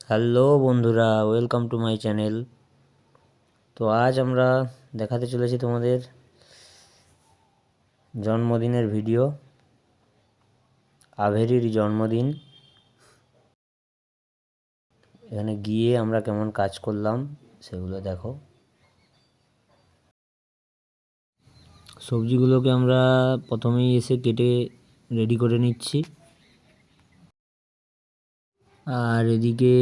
Hello বন্ধুরা, welcome to my channel. তো আজ আমরা দেখাতে চলেছি তোমাদের জন্মদিনের ভিডিও। আভেরির জন্মদিন। এখানে গিয়ে আমরা কেমন কাজ করলাম সেগুলো দেখো। সবজিগুলোকে আমরা প্রথমেই এসে কেটে রেডি করে নিচ্ছি। আর এদিকে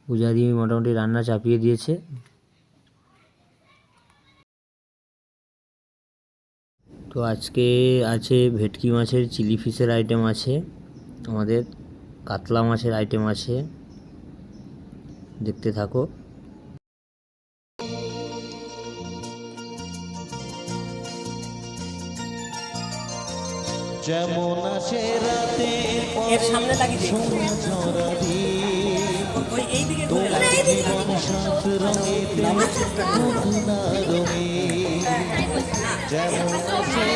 পূজাদি মোটামুটি রান্না চাপিয়ে দিয়েছে। তো আজকে আছে ভেটকি মাছের চিলি ফিশের আইটেম আছে, আমাদের কাতলা মাছের আইটেম আছে, দেখতে থাকো। যেমন আসে রাতের এর সামনে লাগিয়ে জীবন সাত রঙেতে যেমন আসে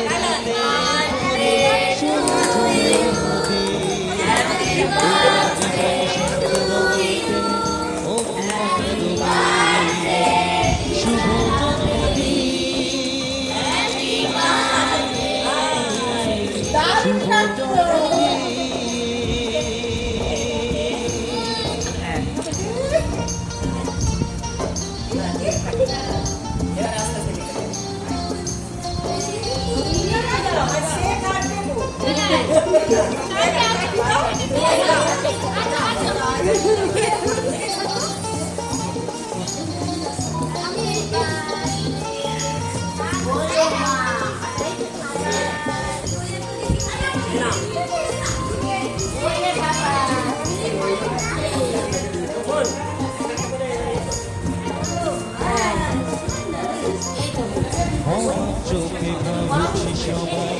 চোখে ভাবছি সবাই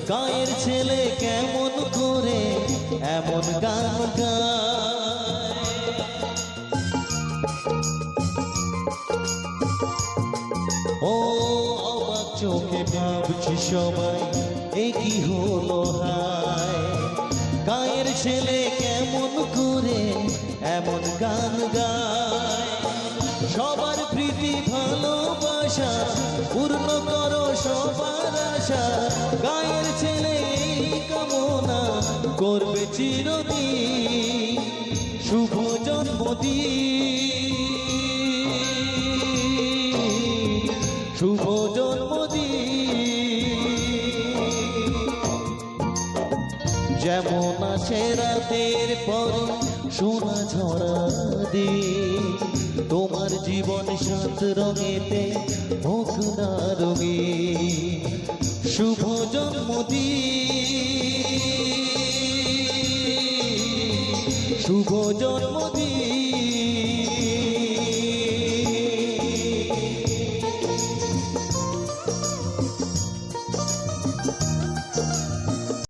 গায়ের ছেলে কেমন করে এমন গান গায়। ও অবাক চোখে ভাবছি সবাই কি হলো হায়, গায়ের ছেলে কেমন করে এমন গান গায়। সবার প্রীতি ভালোবাসা পূর্ণ করো সবার আশা, গায়ের ছেলে কামনা করবে চিরদিন শুভ জন্মদিন, শুভ জন্মদিন। যেমন আছে রাতের পরে সোনা ঝরা দিন, তোমার জীবন সাত রঙেতে হোক না রঙিন শুভ জন্মদিন, শুভ জন্মদিন।